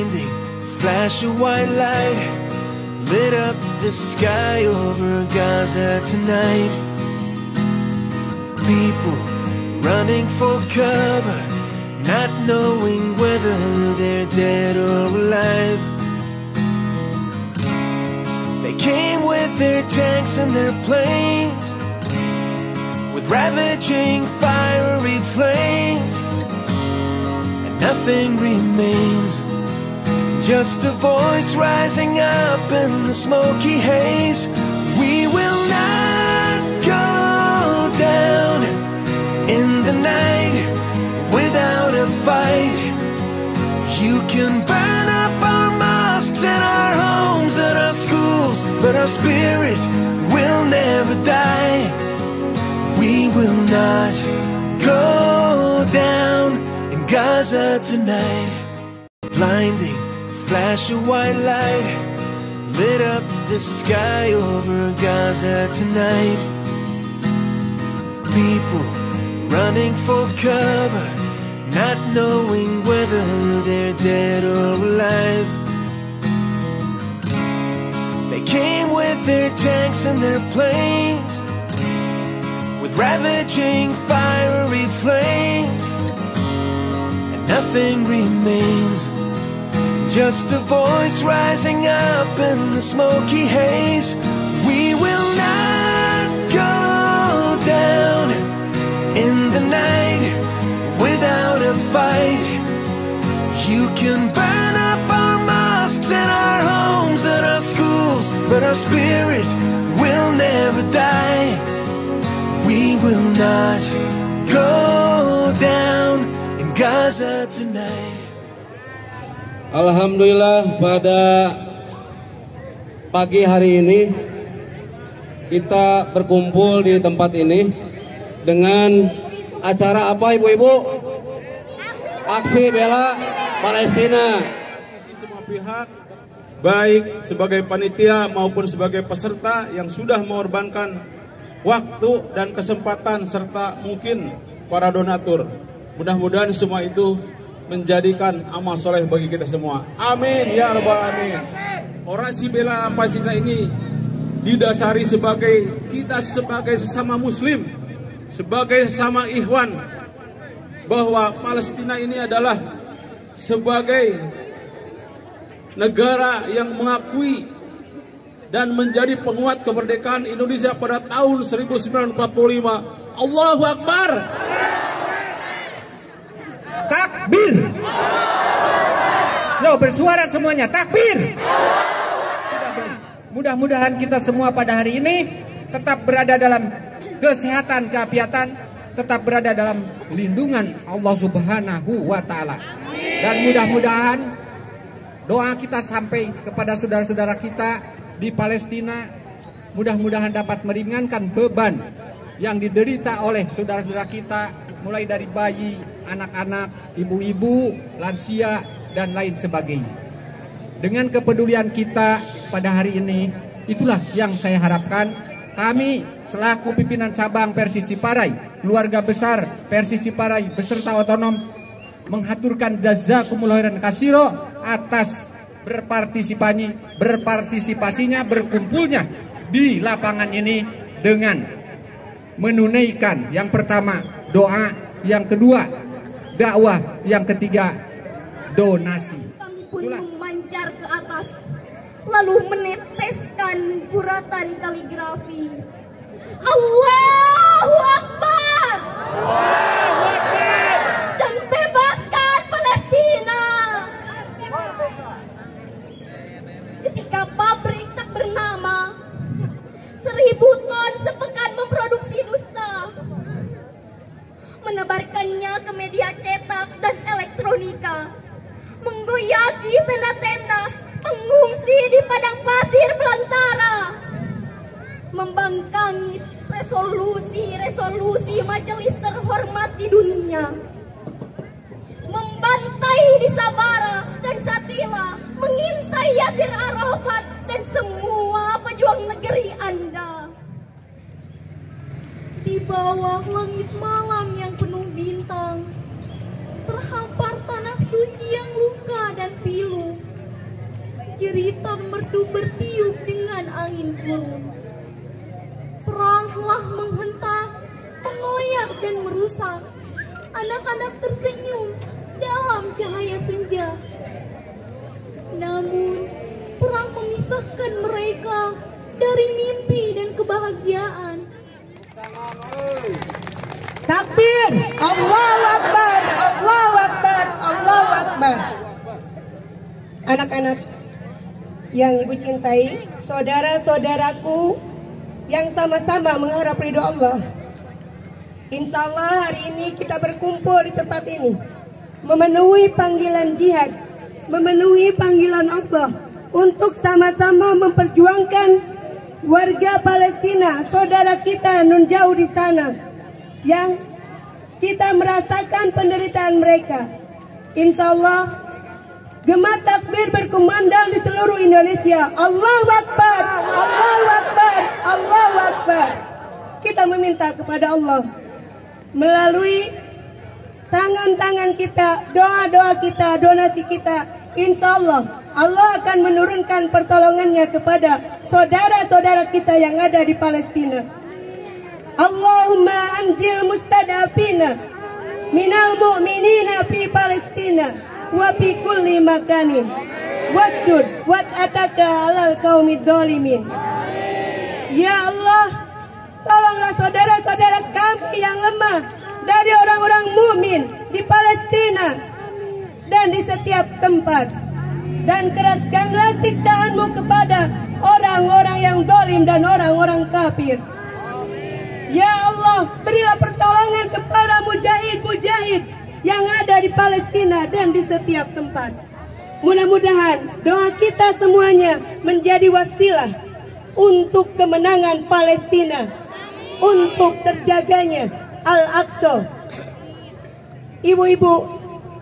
Blinding flash of white light lit up the sky over Gaza tonight. People running for cover, not knowing whether they're dead or alive. They came with their tanks and their planes, with ravaging fiery flames, and nothing remains, just a voice rising up in the smoky haze. We will not go down in the night without a fight. You can burn up our mosques and our homes and our schools, but our spirit will never die. We will not go down in Gaza tonight. Blinding flash of white light lit up the sky over Gaza tonight. People running for cover, not knowing whether they're dead or alive. They came with their tanks and their planes, with ravaging fiery flames, and nothing remains, just a voice rising up in the smoky haze. We will not go down in the night without a fight. You can burn up our mosques and our homes and our schools, but our spirit will never die. We will not go down in Gaza tonight. Alhamdulillah, pada pagi hari ini kita berkumpul di tempat ini dengan acara apa, ibu-ibu? Aksi bela Palestina. Semua pihak, baik sebagai panitia maupun sebagai peserta yang sudah mengorbankan waktu dan kesempatan serta mungkin para donatur. Mudah-mudahan semua itu menjadikan amal soleh bagi kita semua. Amin ya rabbal alamin. Orasi bela Palestina ini didasari sebagai kita sebagai sesama muslim, sebagai sesama ikhwan, bahwa Palestina ini adalah sebagai negara yang mengakui dan menjadi penguat kemerdekaan Indonesia pada tahun 1945. Allahu Akbar. Takbir. Loh, bersuara semuanya, takbir. Mudah-mudahan kita semua pada hari ini tetap berada dalam kesehatan, keapiatan, tetap berada dalam lindungan Allah Subhanahu wa Ta'ala. Dan mudah-mudahan doa kita sampai kepada saudara-saudara kita di Palestina, mudah-mudahan dapat meringankan beban yang diderita oleh saudara-saudara kita, mulai dari bayi, anak-anak, ibu-ibu, lansia, dan lain sebagainya. Dengan kepedulian kita pada hari ini, itulah yang saya harapkan kami selaku pimpinan cabang Persis Ciparai, keluarga besar Persis Ciparai beserta otonom menghaturkan jazakumullah khairan katsiro atas berpartisipasinya, berkumpulnya di lapangan ini dengan menunaikan yang pertama doa, yang kedua dakwah, yang ketiga donasi. Kami pun memancar ke atas, lalu meneteskan guratan kaligrafi. Allahu Akbar. Allahu Akbar. Dan bebaskan Palestina. Ketika pabrik tak bernama 1000 ton sepekan memproduksi dusta, menebarkannya ke media cetak dan elektronika, menggoyaki tenda-tenda pengungsi di padang pasir belantara, membangkangi resolusi majelis terhormat di dunia, membantai di Sabara dan Satila, mengintai Yasir Arafat dan semua pejuang negeri Anda. Di bawah langit malam yang penuh bintang, terhampar tanah suci yang luka dan pilu, itu bertiup dengan angin gurun. Perang telah menghentak, mengoyak dan merusak. Anak-anak tersenyum dalam cahaya senja. Namun, perang memisahkan mereka dari mimpi dan kebahagiaan. Takbir! Allahu Akbar! Allahu Akbar! Allahu Akbar! Anak-anak yang ibu cintai, saudara-saudaraku yang sama-sama mengharap ridho Allah, insya Allah hari ini kita berkumpul di tempat ini memenuhi panggilan jihad, memenuhi panggilan Allah untuk sama-sama memperjuangkan warga Palestina, saudara kita nun jauh di sana yang kita merasakan penderitaan mereka. Insya Allah gema takbir berkumandang di seluruh Indonesia. Allahu Akbar, Allahu Akbar, Allahu Akbar. Kita meminta kepada Allah melalui tangan-tangan kita, doa-doa kita, donasi kita. Insya Allah Allah akan menurunkan pertolongannya kepada saudara-saudara kita yang ada di Palestina. Allahumma anjil mustadafina minal mu'minina fi Palestina wa fi kulli makanin wasdud wat ataka alal qaumid dzalimin. Ya Allah, tolonglah saudara-saudara kami yang lemah dari orang-orang mukmin di Palestina dan di setiap tempat, dan keraskanlah siksaanmu kepada orang-orang yang zalim dan orang-orang kafir. Ya Allah, berilah pertolongan kepada mujahid-mujahid yang ada di Palestina dan di setiap tempat. Mudah-mudahan doa kita semuanya menjadi wasilah untuk kemenangan Palestina, untuk terjaganya Al-Aqsa. Ibu-ibu,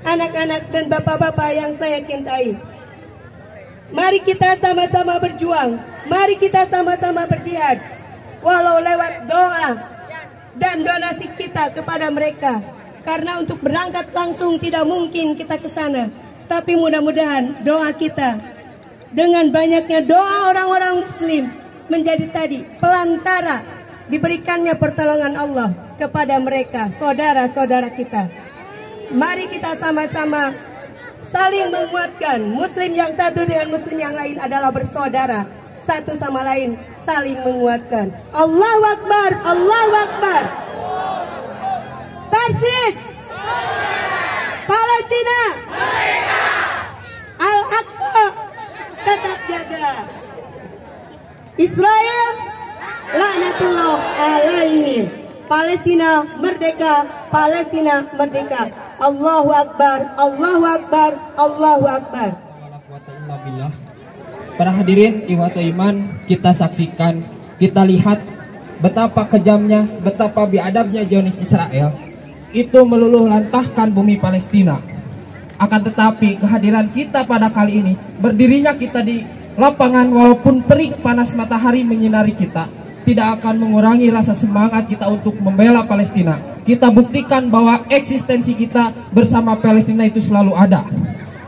anak-anak dan bapak-bapak yang saya cintai, mari kita sama-sama berjuang, mari kita sama-sama berjihad, walau lewat doa dan donasi kita kepada mereka. Karena untuk berangkat langsung tidak mungkin kita ke sana, tapi mudah-mudahan doa kita dengan banyaknya doa orang-orang muslim menjadi tadi pelantara diberikannya pertolongan Allah kepada mereka, saudara-saudara kita. Mari kita sama-sama saling menguatkan. Muslim yang satu dengan muslim yang lain adalah bersaudara, satu sama lain saling menguatkan. Allahu Akbar, Allahu Akbar. Persis Palestina, Al-Aqsa tetap jaga. Israel laknatullah alaihim. Palestina merdeka, Palestina merdeka. Allahu Akbar, Allahu Akbar, Allahu Akbar. Para hadirin ikhwatul iman, kita saksikan, kita lihat betapa kejamnya, betapa biadabnya Zionis Israel itu meluluh lantahkan bumi Palestina. Akan tetapi kehadiran kita pada kali ini, berdirinya kita di lapangan walaupun terik panas matahari menyinari kita, tidak akan mengurangi rasa semangat kita untuk membela Palestina. Kita buktikan bahwa eksistensi kita bersama Palestina itu selalu ada.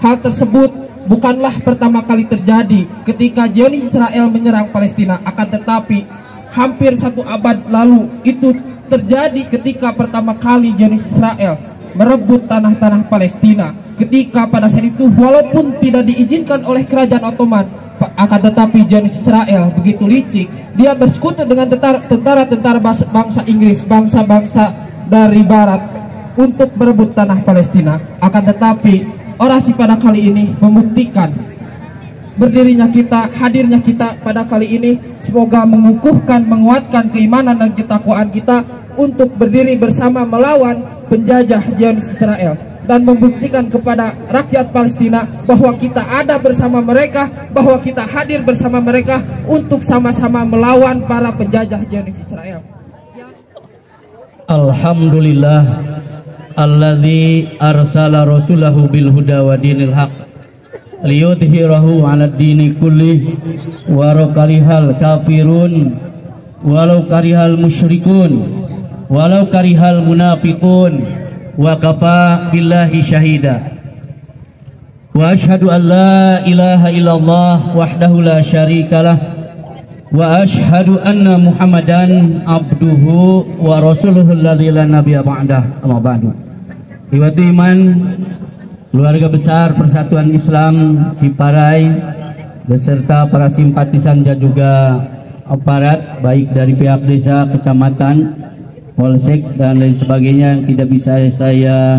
Hal tersebut bukanlah pertama kali terjadi ketika Zionis Israel menyerang Palestina, akan tetapi hampir 1 abad lalu itu terjadi ketika pertama kali Zionis Israel merebut tanah-tanah Palestina. Ketika pada saat itu walaupun tidak diizinkan oleh kerajaan Ottoman, akan tetapi Zionis Israel begitu licik, dia bersekutu dengan tentara-tentara bangsa Inggris, bangsa-bangsa dari barat untuk merebut tanah Palestina. Akan tetapi orasi pada kali ini membuktikan berdirinya kita, hadirnya kita pada kali ini semoga mengukuhkan, menguatkan keimanan dan ketakwaan kita untuk berdiri bersama melawan penjajah Zionis Israel, dan membuktikan kepada rakyat Palestina bahwa kita ada bersama mereka, bahwa kita hadir bersama mereka untuk sama-sama melawan para penjajah Zionis Israel. Alhamdulillah alladzi arsala rasulahu bil huda wa dinil haq liyudhhirahu 'alad dini kulli walau karihal kafirun walau karihal musyrikun walau karihal munafiqun wa kafa billahi syahida. wa asyhadu an la ilaha illallah wahdahu la syarikalah wa asyhadu anna Muhammadan abduhu wa rasuluhu alladzi la nabiyya ba'dah. Amma ba'du. Ikhwati iman, keluarga besar Persatuan Islam Ciparai beserta para simpatisan dan juga aparat baik dari pihak desa, kecamatan, polsek dan lain sebagainya yang tidak bisa saya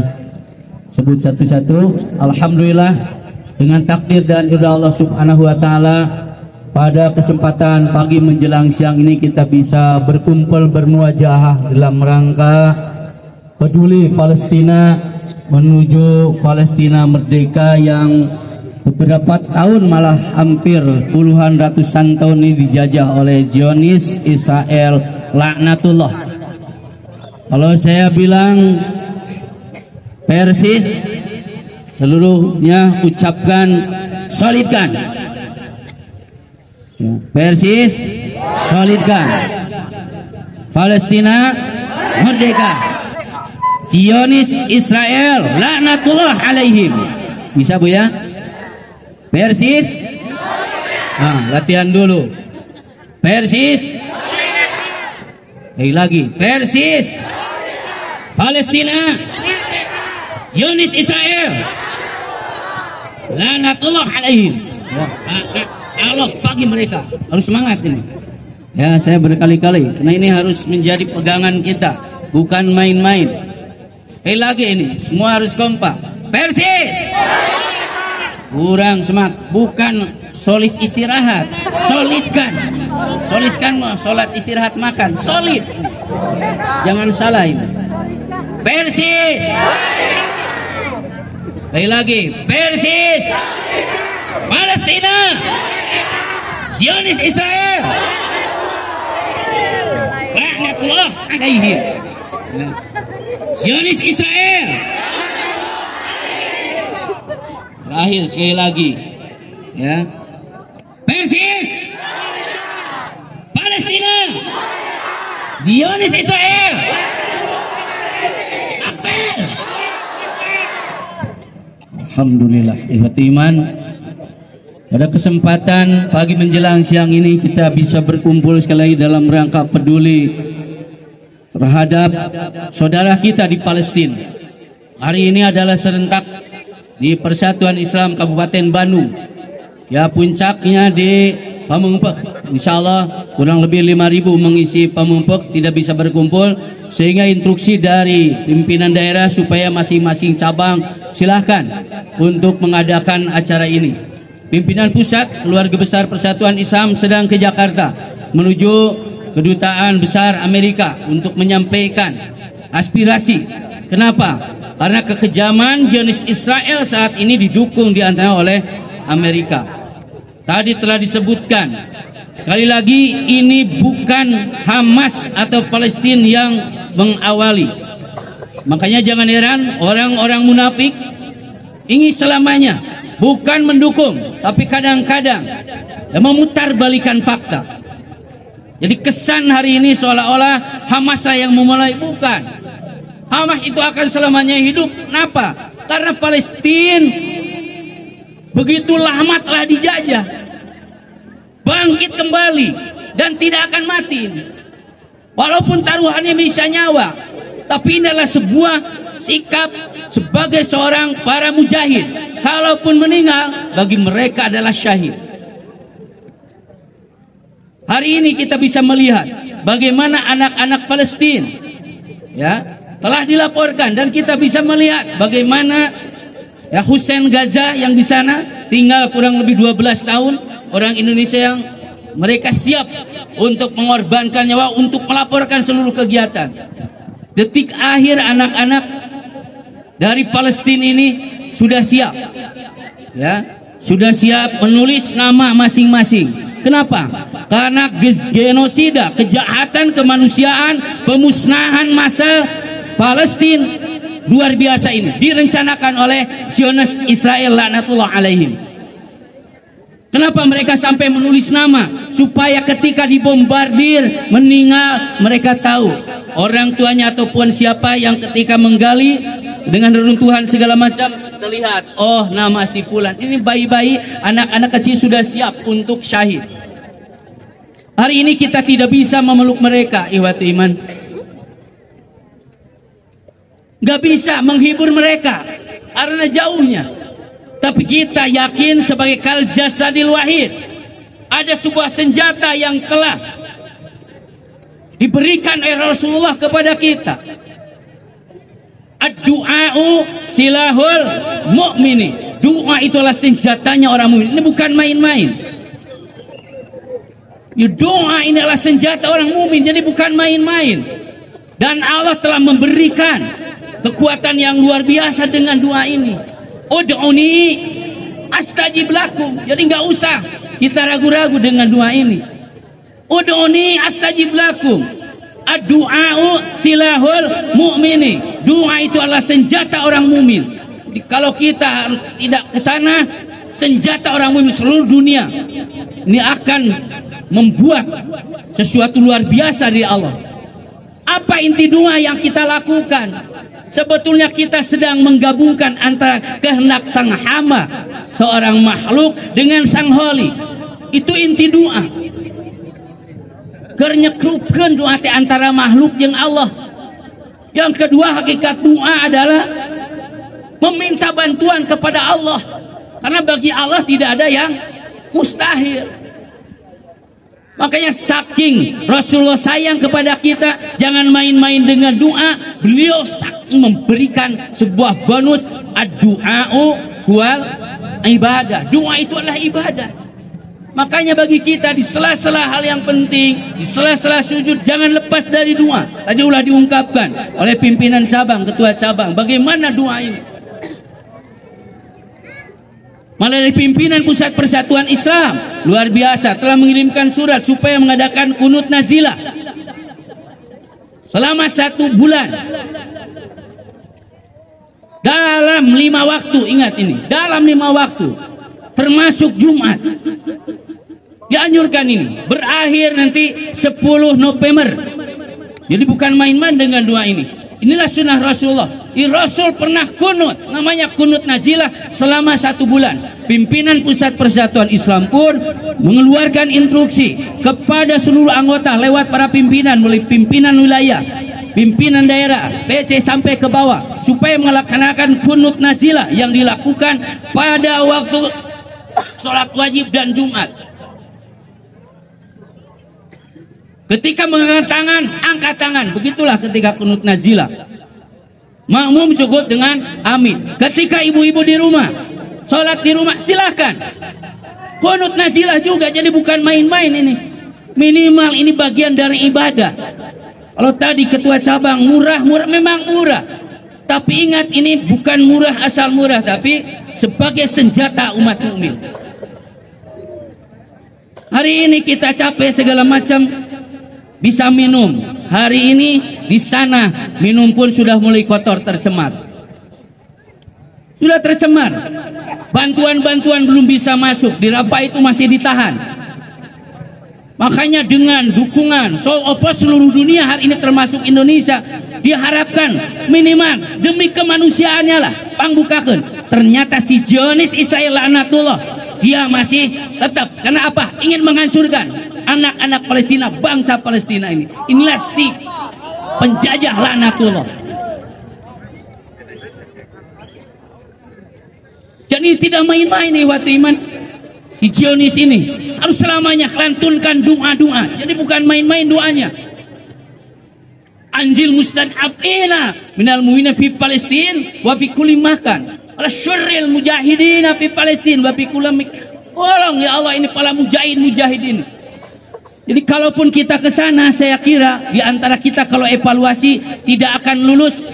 sebut satu-satu. Alhamdulillah dengan takdir dan ridha Allah Subhanahu wa taala pada kesempatan pagi menjelang siang ini kita bisa berkumpul bermuajahah dalam rangka peduli Palestina menuju Palestina merdeka yang beberapa tahun malah hampir puluhan ratusan tahun ini dijajah oleh Zionis Israel laknatullah. Kalau saya bilang Persis seluruhnya ucapkan solidkan ya, Persis solidkan, Palestina merdeka, Zionis Israel laknatullah alaihim. Bisa Bu ya? Persis, latihan dulu. Persis, lagi. Persis, Palestina, Zionis Israel, laknatullah alaihim. Allah bagi mereka. Harus semangat ini. Ya, saya berkali-kali. Karena ini harus menjadi pegangan kita, bukan main-main. Sekali lagi ini, semua harus kompak. Persis. Kurang semangat, bukan solis istirahat, solidkan. Soliskan mau sholat istirahat makan, solid. Jangan salah ini. Persis. Lagi, Persis. Palestina. Zionis Israel. Laknatullah alaihim. Zionis Israel. Terakhir sekali lagi, ya. Persis, Palestina, Zionis Israel. Takbir. Alhamdulillah, ikhwati iman. Pada kesempatan pagi menjelang siang ini kita bisa berkumpul sekali lagi dalam rangka peduli terhadap saudara kita di Palestina. Hari ini adalah serentak di Persatuan Islam Kabupaten Bandung. Ya, puncaknya di Pamengpek. Insya Allah kurang lebih 5.000 mengisi Pamengpek tidak bisa berkumpul, sehingga instruksi dari pimpinan daerah supaya masing-masing cabang silahkan untuk mengadakan acara ini. Pimpinan pusat keluarga besar Persatuan Islam sedang ke Jakarta menuju Kedutaan Besar Amerika untuk menyampaikan aspirasi. Kenapa? Karena kekejaman Zionis Israel saat ini didukung diantara oleh Amerika. Tadi telah disebutkan, sekali lagi ini bukan Hamas atau Palestina yang mengawali. Makanya jangan heran orang-orang munafik ingin selamanya bukan mendukung, tapi kadang-kadang memutarbalikan fakta. Jadi kesan hari ini seolah-olah Hamas yang memulai, bukan. Hamas itu akan selamanya hidup. Kenapa? Karena Palestina begitu lama telah dijajah, bangkit kembali dan tidak akan mati. Walaupun taruhannya bisa nyawa, tapi ini adalah sebuah sikap sebagai seorang para mujahid. Kalaupun meninggal, bagi mereka adalah syahid. Hari ini kita bisa melihat bagaimana anak-anak Palestina, ya, telah dilaporkan, dan kita bisa melihat bagaimana ya Hussein Gaza yang di sana tinggal kurang lebih 12 tahun, orang Indonesia yang mereka siap untuk mengorbankan nyawa untuk melaporkan seluruh kegiatan. Detik akhir anak-anak dari Palestina ini sudah siap, ya, sudah siap menulis nama masing-masing. Kenapa? Karena genosida, kejahatan kemanusiaan, pemusnahan massal Palestina luar biasa ini direncanakan oleh Zionis Israel laknatullah alaihim. Kenapa mereka sampai menulis nama? Supaya ketika dibombardir, meninggal, mereka tahu orang tuanya ataupun siapa yang ketika menggali dengan reruntuhan segala macam terlihat, oh nama si fulan. Ini bayi-bayi, anak-anak kecil sudah siap untuk syahid. Hari ini kita tidak bisa memeluk mereka, ikhwati iman. Gak bisa menghibur mereka karena jauhnya. Tapi kita yakin sebagai kal jasadil wahid, ada sebuah senjata yang telah diberikan oleh Rasulullah kepada kita. Ad-du'a'u silahul mu'mini. Doa itulah senjatanya orang mukmin. Ini bukan main-main. Doa ini adalah senjata orang mukmin, jadi bukan main-main. Dan Allah telah memberikan kekuatan yang luar biasa dengan doa ini. Ud'uni astajib lakum. Jadi nggak usah kita ragu-ragu dengan doa ini. Ud'uni astajib lakum. Ad-du'a'u silahul mu'mini. Doa itu adalah senjata orang mukmin. Kalau kita tidak ke sana, senjata orang mukmin seluruh dunia ini akan membuat sesuatu luar biasa dari Allah. Apa inti doa yang kita lakukan? Sebetulnya kita sedang menggabungkan antara kehendak sang hamba, seorang makhluk, dengan sang holi. Itu inti doa. Kernyekrukan doa antara makhluk yang Allah. Yang kedua, hakikat doa adalah meminta bantuan kepada Allah. Karena bagi Allah tidak ada yang mustahil. Makanya saking Rasulullah sayang kepada kita, jangan main-main dengan doa. Beliau saking memberikan sebuah bonus, ad-du'a'u huwal ibadah. Doa itu adalah ibadah. Makanya bagi kita di sela-sela hal yang penting, di sela-sela sujud, jangan lepas dari doa. Tadi ulah diungkapkan oleh pimpinan cabang, ketua cabang, bagaimana doa ini. Malah dari pimpinan Pusat Persatuan Islam luar biasa telah mengirimkan surat supaya mengadakan kunut nazilah selama 1 bulan dalam 5 waktu. Ingat ini, dalam 5 waktu termasuk Jumat dianjurkan ini, berakhir nanti 10 November. Jadi bukan main-main dengan doa ini. Inilah sunnah Rasulullah. Rasul pernah kunut, namanya kunut nazilah selama 1 bulan. Pimpinan Pusat Persatuan Islam pun mengeluarkan instruksi kepada seluruh anggota lewat para pimpinan, mulai pimpinan wilayah, pimpinan daerah, PC sampai ke bawah, supaya melaksanakan kunut nazilah yang dilakukan pada waktu sholat wajib dan Jumat. Ketika mengangkat tangan, angkat tangan. Begitulah ketika kunut nazilah. Makmum cukup dengan amin. Ketika ibu-ibu di rumah, sholat di rumah, silahkan. Kunut nazilah juga, jadi bukan main-main ini. Minimal ini bagian dari ibadah. Kalau tadi ketua cabang murah-murah, memang murah. Tapi ingat, ini bukan murah asal murah, tapi sebagai senjata umat mukmin. Hari ini kita capek segala macam, bisa minum. Hari ini di sana minum pun sudah mulai kotor, tercemar. Sudah tercemar. Bantuan-bantuan belum bisa masuk. Di Rafah itu masih ditahan. Makanya dengan dukungan seluruh dunia hari ini termasuk Indonesia, diharapkan minimal demi kemanusiaannya lah pangbukakeun. Ternyata si Zionis Israel laknatullah, dia masih tetap. Karena apa? Ingin menghancurkan anak-anak Palestina, bangsa Palestina ini. Inilah si penjajah laknatullah. Jadi tidak main-main nih waktu iman. Si Zionis ini harus selamanya lantunkan doa-doa. Jadi bukan main-main doanya. Anjil mustad'afina minal mu'minin fi Palestin wa fi kulli makan. Ala syurril mujahidina fi Palestin wa fi kulli. Tolong ya Allah, ini para mujahid ini. Jadi kalaupun kita ke sana, saya kira di antara kita kalau evaluasi tidak akan lulus.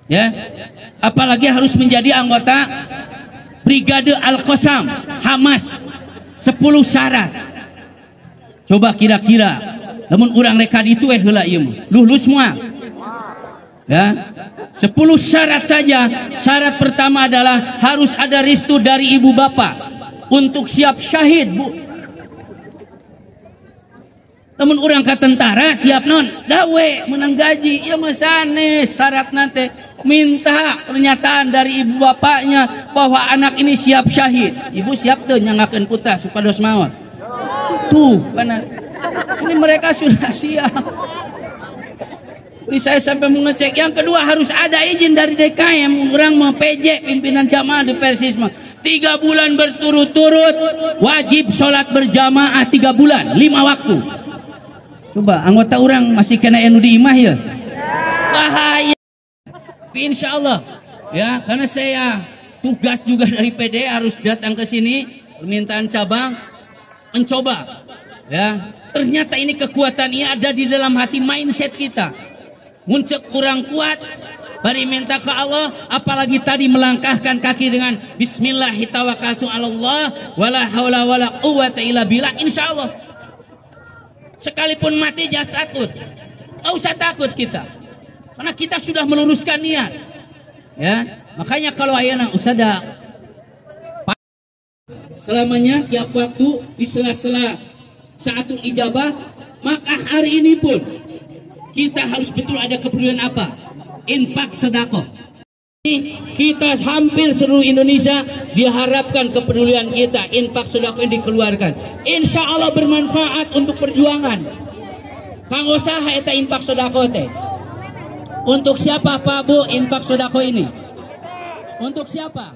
Ya. Apalagi harus menjadi anggota Brigade Al-Qassam Hamas. 10 syarat. Coba kira-kira namun orang reka itu heula ieu lulus semua. Ya. 10 syarat saja. Syarat pertama adalah harus ada restu dari ibu bapak. untuk siap syahid, Bu. Namun orang ke tentara siap non gawe menang gaji, ya masane syarat nanti minta pernyataan dari ibu bapaknya bahwa anak ini siap syahid. Ibu siap tuh nyangakeun putra supados maut. Tuh karena ini mereka sudah siap. Ini saya sampai mengecek. Yang kedua harus ada izin dari DKM. Orang mau PJ pimpinan jamaah di Persisma 3 bulan berturut-turut wajib sholat berjamaah 3 bulan 5 waktu. Coba anggota orang masih kena enu di imah ya, bahaya. Insya Allah ya, karena saya tugas juga dari PD harus datang ke sini permintaan cabang mencoba ya. Ternyata ini kekuatan ini ada di dalam hati, mindset kita. Muncul kurang kuat, bari minta ke Allah, apalagi tadi melangkahkan kaki dengan Bismillahirrahmanirrahim, wala haula wala quwwata illa billah. Insya Allah sekalipun mati jangan takut, nggak usah takut kita, karena kita sudah meluruskan niat. Ya, makanya kalau ayana usada selamanya tiap waktu di sela-sela saatul ijabah, maka hari ini pun kita harus betul ada kepedulian apa? Infak sedekah. Kita hampir seluruh Indonesia diharapkan kepedulian kita, infak sedekah yang dikeluarkan. Insya Allah bermanfaat untuk perjuangan. Kanggo saha eta infak sedekah teh? Untuk siapa Pak Bu infak sedekah ini? Untuk siapa?